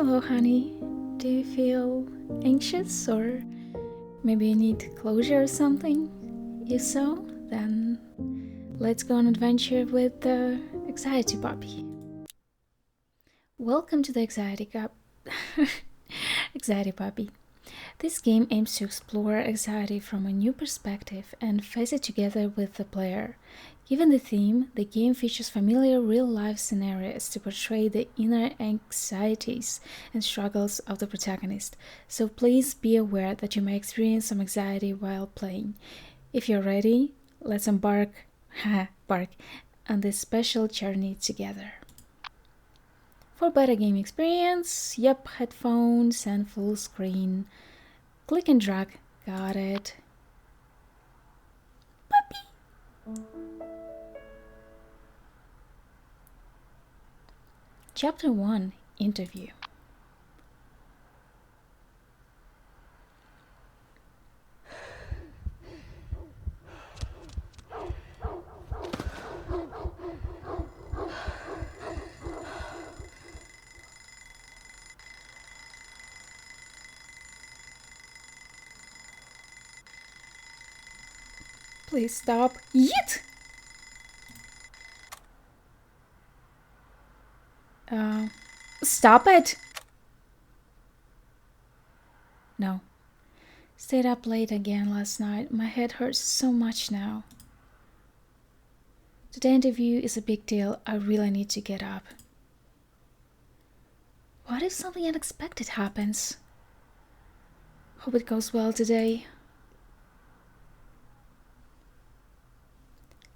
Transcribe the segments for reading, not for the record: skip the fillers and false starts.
Hello, honey. Do you feel anxious or maybe you need closure or something? If so, then let's go on an adventure with the Anxiety Puppy. Welcome to the Anxiety Puppy. This game aims to explore anxiety from a new perspective and face it together with the player. Given the theme, the game features familiar real-life scenarios to portray the inner anxieties and struggles of the protagonist, so please be aware that you may experience some anxiety while playing. If you're ready, let's embark on this special journey together. For better game experience, headphones and full screen. Click and drag. Got it. Puppy! Chapter 1, Interview. Please stop. Yeet! Stop it! No. Stayed up late again last night. My head hurts so much now. Today's interview is a big deal. I really need to get up. What if something unexpected happens? Hope it goes well today.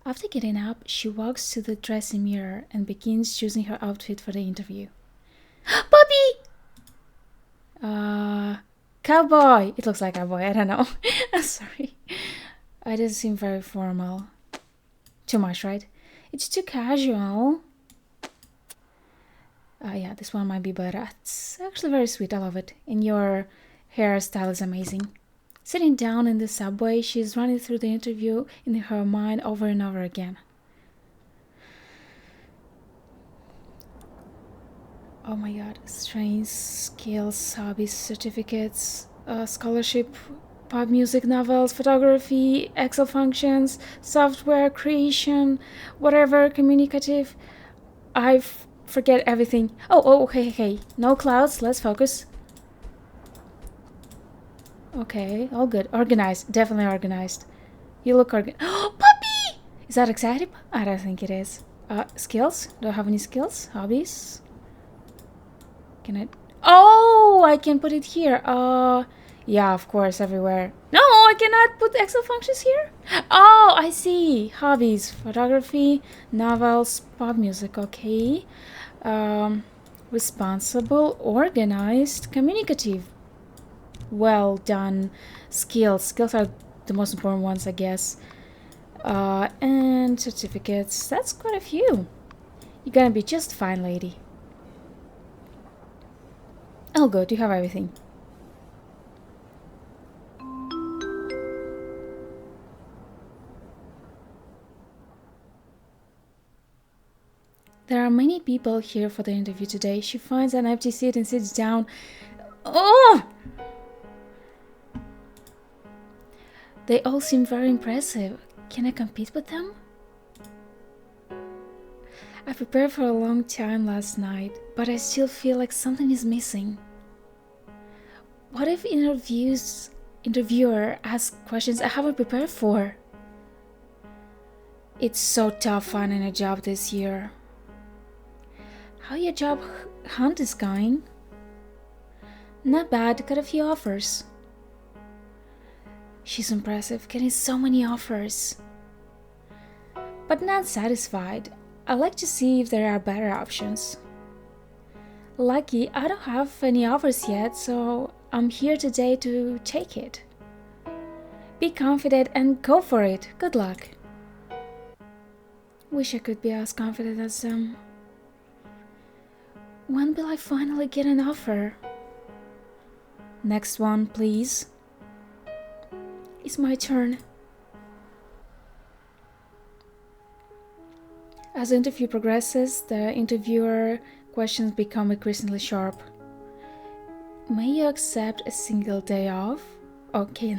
After getting up, she walks to the dressing mirror and begins choosing her outfit for the interview. Puppy! Cowboy! It looks like cowboy, I don't know. I'm sorry. It doesn't seem very formal. Too much, right? It's too casual. Yeah, this one might be better. It's actually very sweet, I love it. And your hairstyle is amazing. Sitting down in the subway, she's running through the interview in her mind over and over again. Oh my god, strengths, skills, hobbies, certificates, scholarship, pop music, novels, photography, Excel functions, software creation, whatever, communicative. I forget everything. Okay. No clouds, let's focus. Okay, all good. Organized, definitely organized. You look organized. Oh, puppy! Is that exciting? I don't think it is. Skills? Do I have any skills? Hobbies? Can I? Oh, I can put it here. Yeah, of course, everywhere. No, I cannot put Excel functions here. Oh, I see. Hobbies, photography, novels, pop music. Okay. Responsible, organized, communicative. Well done. Skills are the most important ones, I guess. And certificates. That's quite a few. You're gonna be just fine, lady. Oh, good. You have everything. There are many people here for the interview today. She finds an empty seat and sits down. Oh! They all seem very impressive. Can I compete with them? I prepared for a long time last night, but I still feel like something is missing. What if interviewer asks questions I haven't prepared for? It's so tough finding a job this year. How your job hunt is going? Not bad, got a few offers. She's impressive, getting so many offers. But not satisfied. I'd like to see if there are better options. Lucky, I don't have any offers yet, so I'm here today to take it. Be confident and go for it. Good luck. Wish I could be as confident as them. When will I finally get an offer? Next one, please. It's my turn. As the interview progresses, the interviewer questions become increasingly sharp. May you accept a single day off? Okay.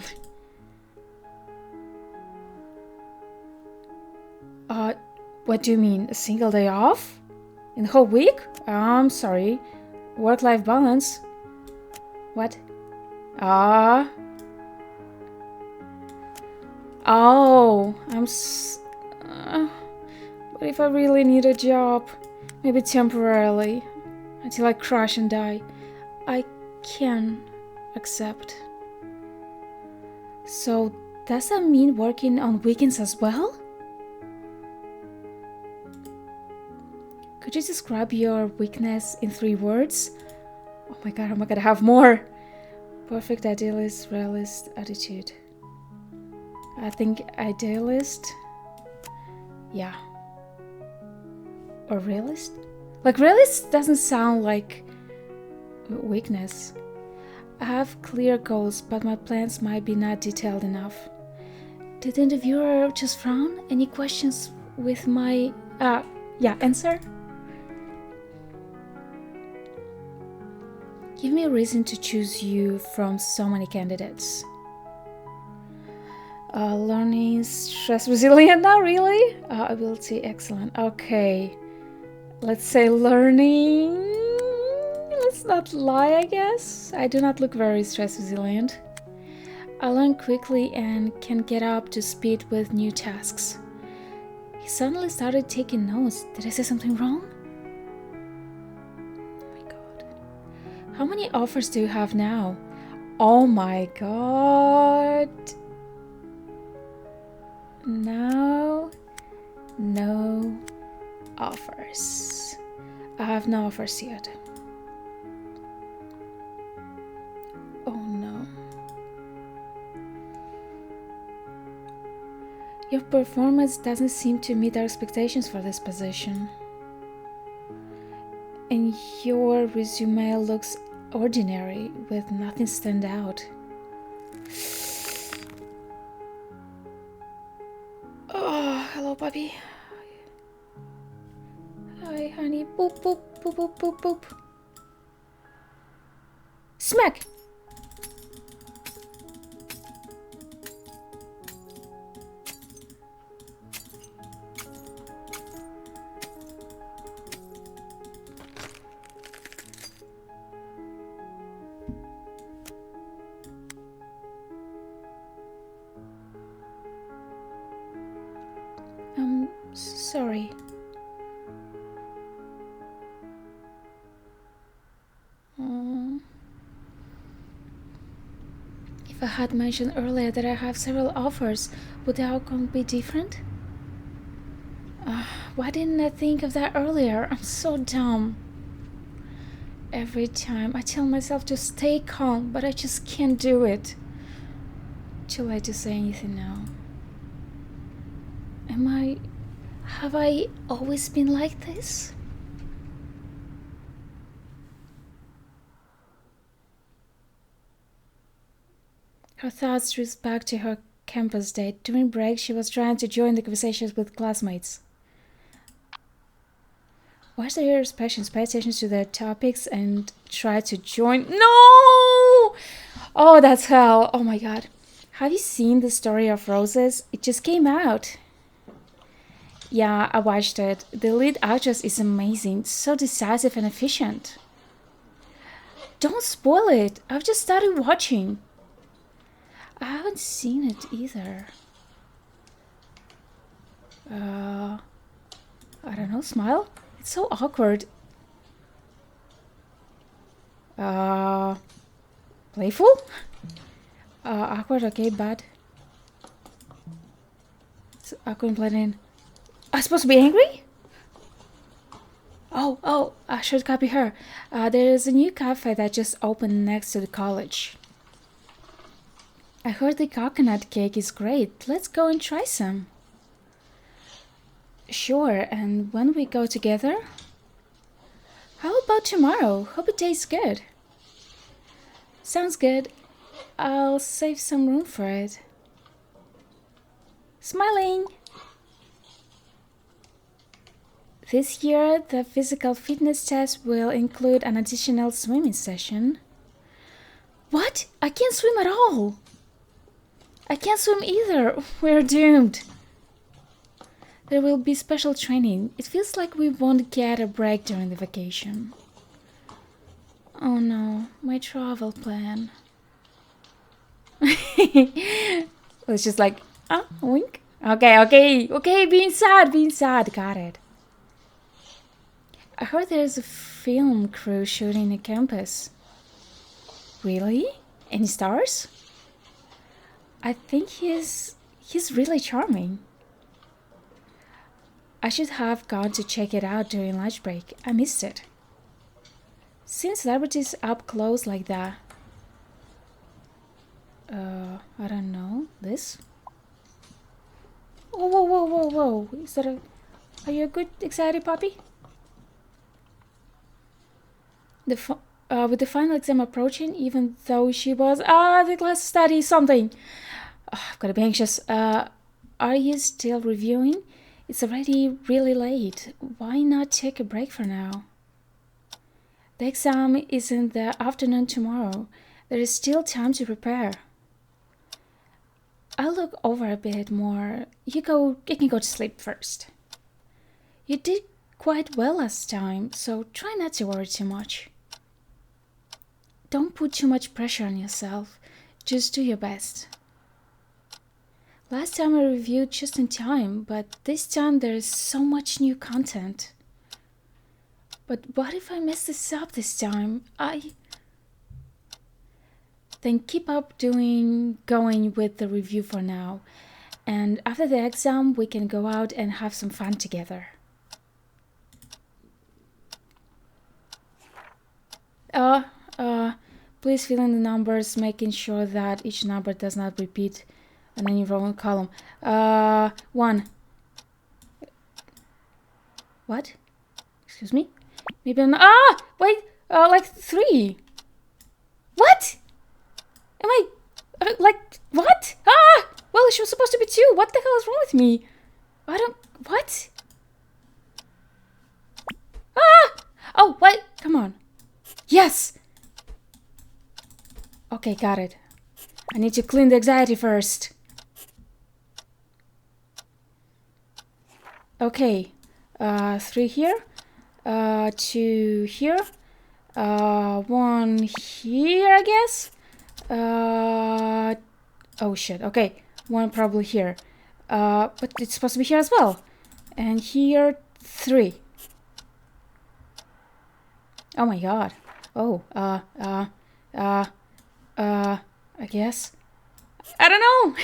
What do you mean? A single day off? In the whole week? I'm sorry. Work-life balance. What? Oh, but if I really need a job, maybe temporarily, until I crash and die, I can accept. So, does that mean working on weekends as well? Could you describe your weakness in 3 words? Oh my god, I have more. Perfect idealist, realist attitude. I think idealist. Yeah. Or realist? Like, realist doesn't sound like weakness. I have clear goals, but my plans might be not detailed enough. Did the interviewer just frown? Any questions with my answer? Give me a reason to choose you from so many candidates. Learning, stress resilient, not really. Ability, excellent. Okay, let's say learning. Let's not lie, I guess. I do not look very stress resilient. I learn quickly and can get up to speed with new tasks. He suddenly started taking notes. Did I say something wrong? How many offers do you have now? Oh my god. No offers. I have no offers yet. Oh no. Your performance doesn't seem to meet our expectations for this position. And your resume looks ordinary, with nothing stand out. Oh, hello, puppy. Hi, honey. Boop, boop, boop, boop, boop, boop. Smack! Sorry. If I had mentioned earlier that I have several offers, would the outcome be different? Why didn't I think of that earlier? I'm so dumb. Every time I tell myself to stay calm, but I just can't do it. Too late to say anything now. Have I always been like this? Her thoughts drifted back to her campus date. During break, she was trying to join the conversations with classmates. Why should your patients pay attention to their topics and try to join? No! Oh, that's hell. Oh my god. Have you seen the story of Roses? It just came out. Yeah, I watched it. The lead actress is amazing, so decisive and efficient. Don't spoil it. I've just started watching. I haven't seen it either. I don't know, smile? It's so awkward. Playful? Awkward, okay, bad. So I couldn't blend in. I'm supposed to be angry? Oh, I should copy her. There's a new cafe that just opened next to the college. I heard the coconut cake is great. Let's go and try some. Sure, and when we go together? How about tomorrow? Hope it tastes good. Sounds good. I'll save some room for it. Smiling! This year, the physical fitness test will include an additional swimming session. What? I can't swim at all. I can't swim either. We're doomed. There will be special training. It feels like we won't get a break during the vacation. Oh no, my travel plan. It's just like, wink. Okay, being sad, got it. I heard there's a film crew shooting a campus. Really? Any stars? I think he's really charming. I should have gone to check it out during lunch break. I missed it. Seeing celebrities up close like that. I don't know. This? Oh, whoa. Is that are you a good, excited puppy? With the final exam approaching, even though she was, the class study something. I've got to be anxious. Are you still reviewing? It's already really late. Why not take a break for now? The exam is in the afternoon tomorrow. There is still time to prepare. I'll look over a bit more. You can go to sleep first. You did quite well last time, so try not to worry too much. Don't put too much pressure on yourself. Just do your best. Last time I reviewed just in time, but this time there is so much new content. But what if I mess this up this time? Then keep up going with the review for now. And after the exam, we can go out and have some fun together. Please fill in the numbers, making sure that each number does not repeat on any row and column. 1. What? Excuse me? Maybe I'm not. Wait. Like 3. What? Am I like what? Well, she was supposed to be 2. What the hell is wrong with me? What? Oh, what? Come on. Yes. Okay, got it. I need to clean the anxiety first. Okay. 3 here. 2 here. 1 here, I guess. Oh shit. Okay. 1 probably here. But it's supposed to be here as well. And here 3. Oh my god. Oh, I guess. I don't know.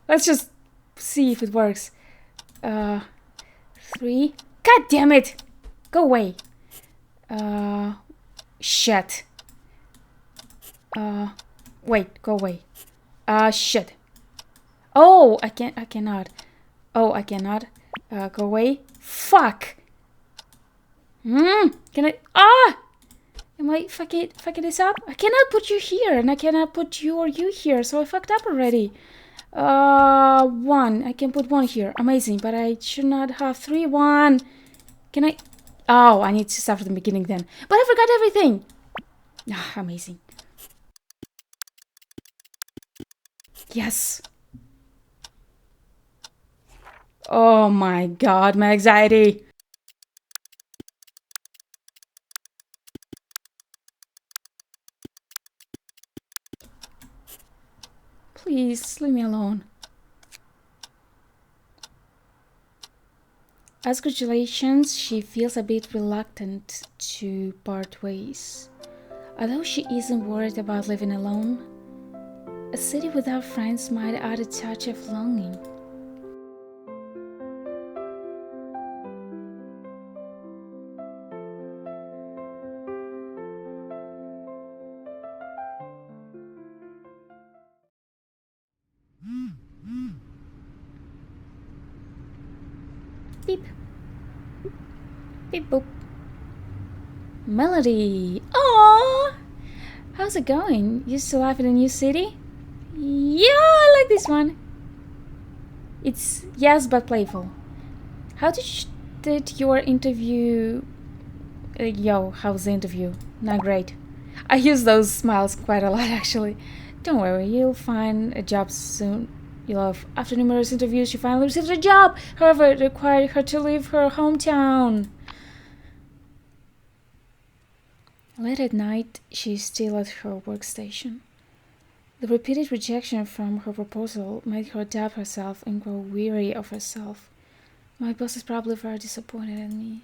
Let's just see if it works. 3. God damn it! Go away. Shit. Wait, go away. Shit. Oh, I cannot. Oh, I cannot. Go away. Fuck. Can I? Am I fucking this up? I cannot put you here, and I cannot put you or you here, so I fucked up already. 1. I can put 1 here. Amazing, but I should not have 3. 1. Can I? Oh, I need to start from the beginning then. But I forgot everything. Amazing. Yes. Oh my god, my anxiety. Please, leave me alone. As congratulations, she feels a bit reluctant to part ways. Although she isn't worried about living alone, a city without friends might add a touch of longing. Beep. Beep boop. Melody. Aww! How's it going? You still live in a new city? Yeah, I like this one. It's yes, but playful. How did your interview Yo, how's the interview? Not great. I use those smiles quite a lot, actually. Don't worry, you'll find a job soon. After numerous interviews, she finally received a job. However, it required her to leave her hometown. Late at night, she's still at her workstation. The repeated rejection from her proposal made her doubt herself and grow weary of herself. My boss is probably very disappointed in me.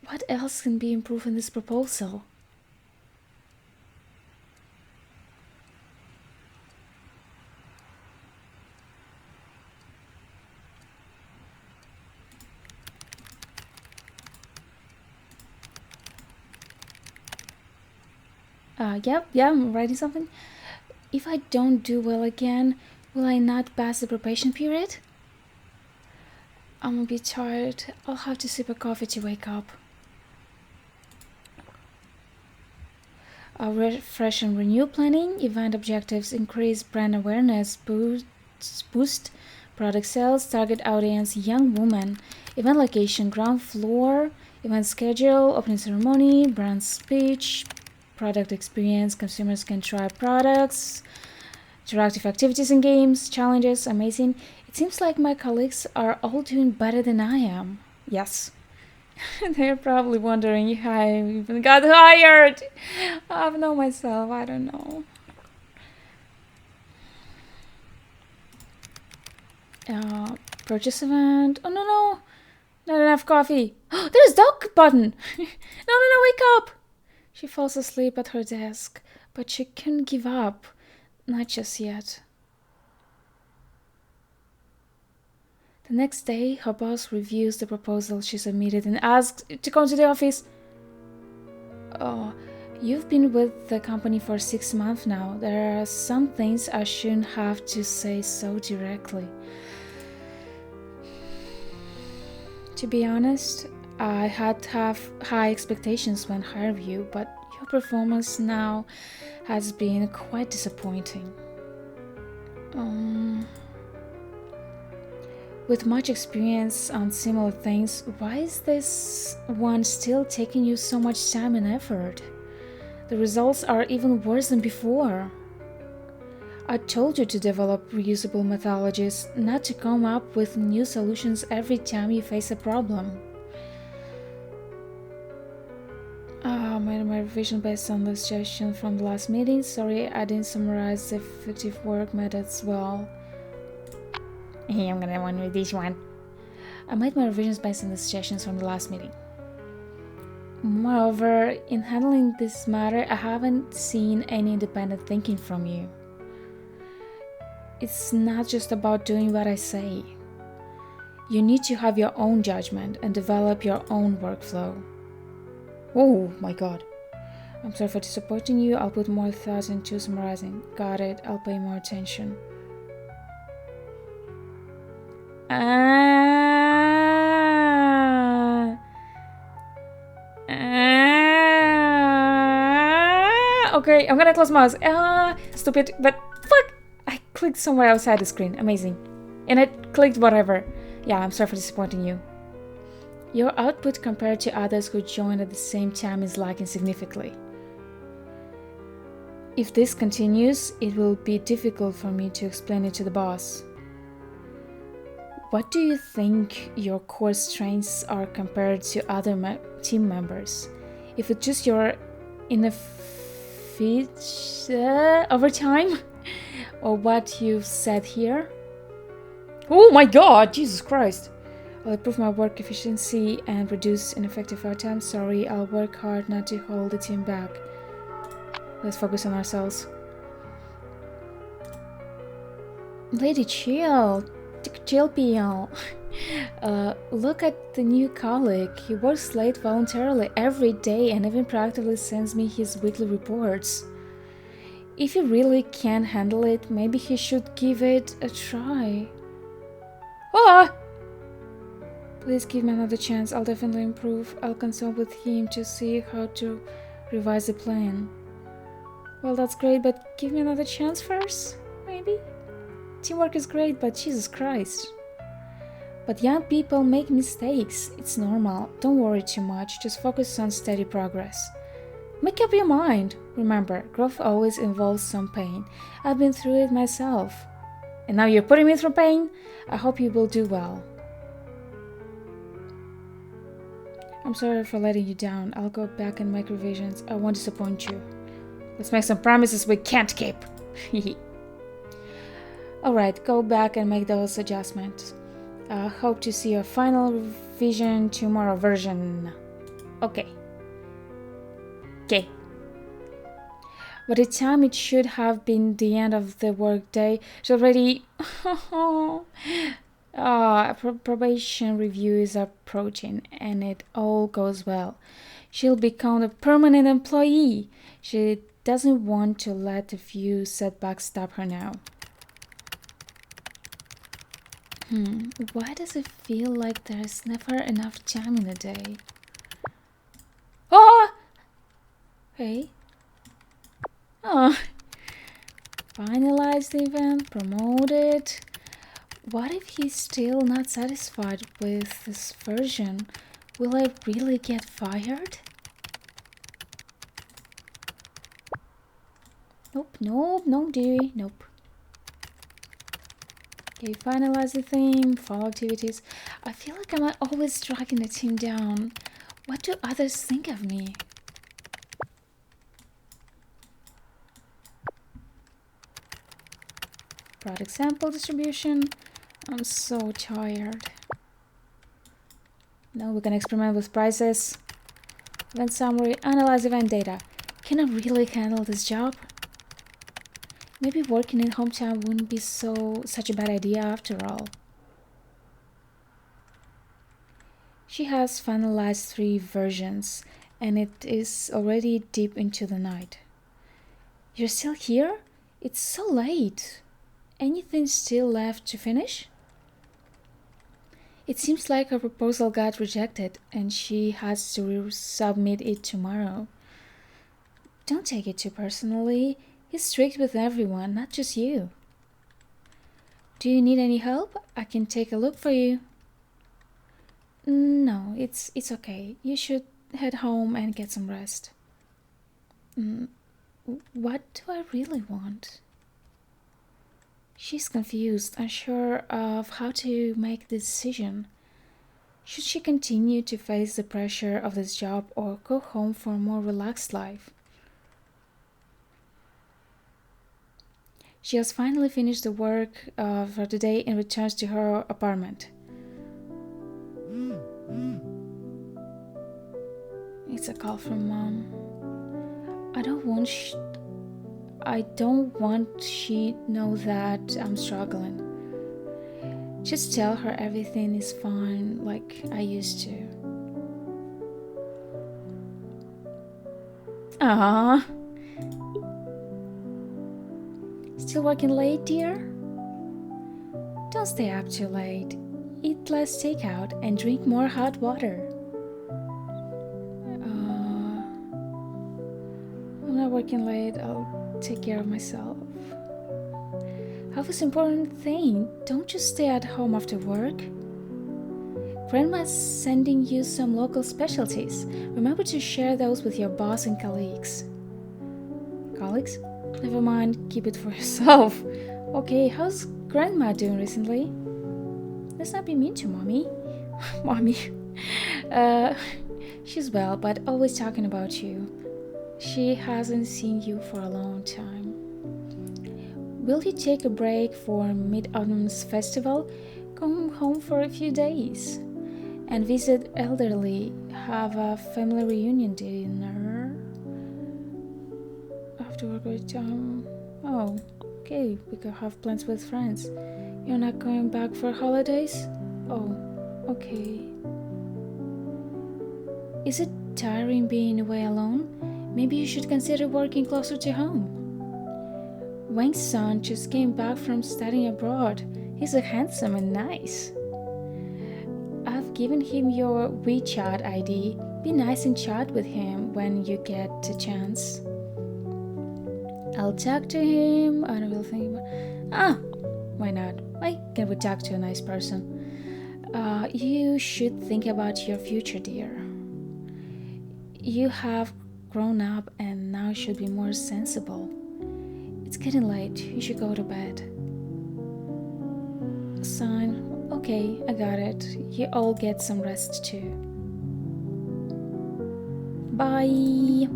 What else can be improved in this proposal? Yeah, I'm writing something. If I don't do well again, will I not pass the probation period? I'm a bit tired. I'll have to sip a coffee to wake up. Refresh and renew planning, event objectives, increase brand awareness, boost product sales, target audience, young woman, event location, ground floor, event schedule, opening ceremony, brand speech, product experience, consumers can try products, interactive activities and games, challenges, amazing. It seems like my colleagues are all doing better than I am. Yes. They're probably wondering how I even got hired. I don't know myself, I don't know. Purchase event. Oh no, not enough coffee. There's dog button. No, wake up. She falls asleep at her desk, but she can't give up. Not just yet. The next day, her boss reviews the proposal she submitted and asks to come to the office. Oh, you've been with the company for 6 months now. There are some things I shouldn't have to say so directly. To be honest, I had to have high expectations when hiring you, but your performance now has been quite disappointing. With much experience on similar things, why is this one still taking you so much time and effort? The results are even worse than before. I told you to develop reusable methodologies, not to come up with new solutions every time you face a problem. I made my revision based on the suggestion from the last meeting. Sorry, I didn't summarize the effective work methods well. Hey, I'm gonna want with this one. I made my revisions based on the suggestions from the last meeting. Moreover, in handling this matter, I haven't seen any independent thinking from you. It's not just about doing what I say. You need to have your own judgment and develop your own workflow. Oh my god. I'm sorry for disappointing you. I'll put more thought into summarizing. Got it. I'll pay more attention. Okay, I'm gonna close my eyes. Stupid, but fuck! I clicked somewhere outside the screen. Amazing. And I clicked whatever. Yeah, I'm sorry for disappointing you. Your output compared to others who joined at the same time is lagging significantly. If this continues, it will be difficult for me to explain it to the boss. What do you think your core strengths are compared to other team members? If it's just your over time, or what you've said here? Oh my god, Jesus Christ! I'll improve my work efficiency and reduce ineffective time. Sorry, I'll work hard not to hold the team back. Let's focus on ourselves. Lady, chill. Chill, PL. Look at the new colleague. He works late voluntarily every day and even proactively sends me his weekly reports. If he really can't handle it, maybe he should give it a try. Ah! Please give me another chance. I'll definitely improve. I'll consult with him to see how to revise the plan. Well, that's great, but give me another chance first, maybe? Teamwork is great, but Jesus Christ. But young people make mistakes. It's normal. Don't worry too much. Just focus on steady progress. Make up your mind. Remember, growth always involves some pain. I've been through it myself. And now you're putting me through pain? I hope you will do well. I'm sorry for letting you down. I'll go back and make revisions. I won't disappoint you. Let's make some promises we can't keep. Alright, go back and make those adjustments. Hope to see your final revision tomorrow version. Okay. By the time it should have been the end of the workday, it's already... probation review is approaching and it all goes well. She'll become a permanent employee. She doesn't want to let a few setbacks stop her now. Why does it feel like there's never enough time in the day? Oh! Hey. Oh. Finalized even, promoted. What if he's still not satisfied with this version? Will I really get fired? Nope, no, dearie, nope. Okay, finalize the thing, follow activities. I feel like I'm always dragging the team down. What do others think of me? Product sample distribution. I'm so tired. Now we can experiment with prices. Event summary, analyze event data. Can I really handle this job? Maybe working in hometown wouldn't be such a bad idea after all. She has finalized 3 versions, and it is already deep into the night. You're still here? It's so late. Anything still left to finish? It seems like her proposal got rejected, and she has to submit it tomorrow. Don't take it too personally. He's strict with everyone, not just you. Do you need any help? I can take a look for you. No, it's okay. You should head home and get some rest. What do I really want? She's confused, unsure of how to make the decision. Should she continue to face the pressure of this job or go home for a more relaxed life? She has finally finished the work for the day and returns to her apartment. It's a call from Mom. I don't want she know that I'm struggling. Just tell her everything is fine like I used to. Ah. Still working late, dear? Don't stay up too late. Eat less takeout and drink more hot water. I'm not working late. I'll take care of myself. Have this important thing. Don't just stay at home after work. Grandma's sending you some local specialties. Remember to share those with your boss and colleagues. Colleagues? Never mind, keep it for yourself. Okay, how's Grandma doing recently? Let's not be mean to Mommy. Mommy. She's well, but always talking about you. She hasn't seen you for a long time. Will you take a break for Mid-Autumn's festival? Come home for a few days and visit elderly. Have a family reunion dinner. After work great time. Oh, okay, we could have plans with friends. You're not going back for holidays? Oh, okay. Is it tiring being away alone? Maybe you should consider working closer to home. Wang's son just came back from studying abroad. He's so handsome and nice. I've given him your WeChat ID. Be nice and chat with him when you get a chance. I'll talk to him. I will think. Why not? Why can't we talk to a nice person? You should think about your future, dear. You have grown up and now should be more sensible. It's getting late. You should go to bed. Son, okay, I got it. You all get some rest too. Bye.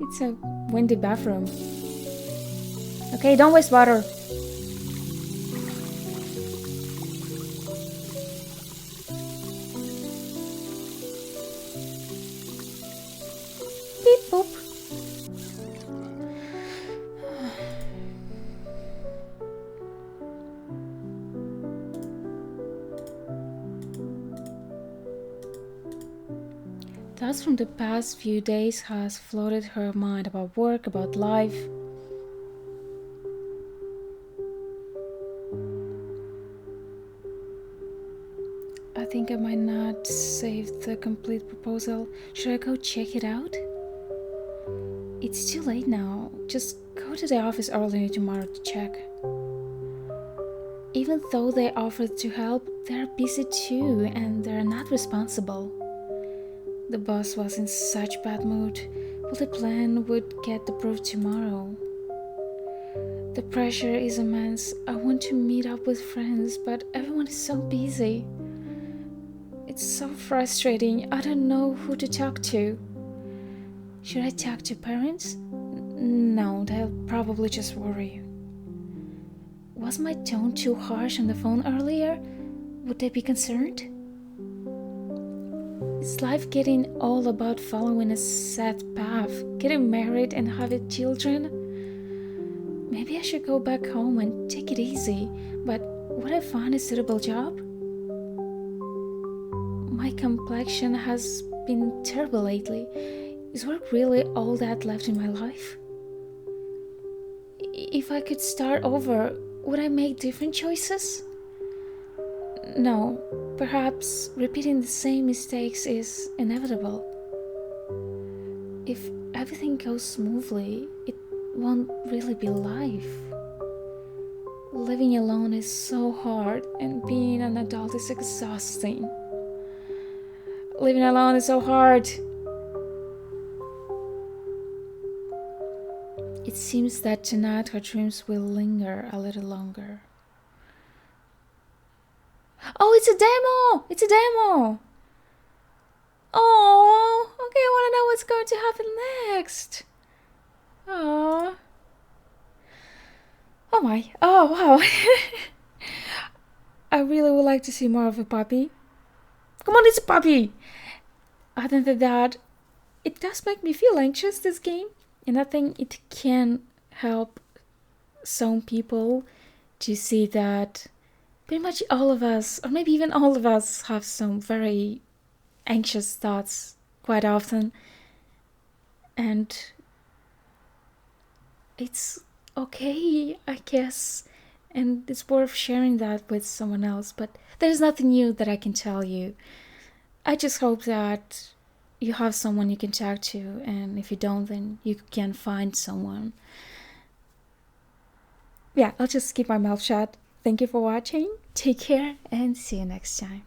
It's a windy bathroom. Okay, don't waste water. Beep boop. Thoughts from the past few days has flooded her mind about work, about life. I think I might not save the complete proposal. Should I go check it out? It's too late now. Just go to the office early tomorrow to check. Even though they offered to help, they're busy too and they're not responsible. The boss was in such bad mood, but the plan would get approved tomorrow. The pressure is immense. I want to meet up with friends, but everyone is so busy. It's so frustrating. I don't know who to talk to. Should I talk to parents? No, they'll probably just worry. Was my tone too harsh on the phone earlier? Would they be concerned? Is life getting all about following a set path, getting married and having children? Maybe I should go back home and take it easy, but would I find a suitable job? My complexion has been terrible lately. Is work really all that left in my life? If I could start over, would I make different choices? No, perhaps repeating the same mistakes is inevitable. If everything goes smoothly, it won't really be life. Living alone is so hard, and being an adult is exhausting. Living alone is so hard. It seems that tonight her dreams will linger a little longer. Oh, it's a demo! It's a demo! Oh, okay, I want to know what's going to happen next. Oh. Oh my. Oh, wow. I really would like to see more of a puppy. Come on, it's a puppy! Other than that, it does make me feel anxious, this game. And I think it can help some people to see that pretty much all of us, or maybe even all of us, have some very anxious thoughts quite often. And it's okay, I guess. And it's worth sharing that with someone else. But there's nothing new that I can tell you. I just hope that you have someone you can talk to. And if you don't, then you can find someone. Yeah, I'll just keep my mouth shut. Thank you for watching. Take care and see you next time.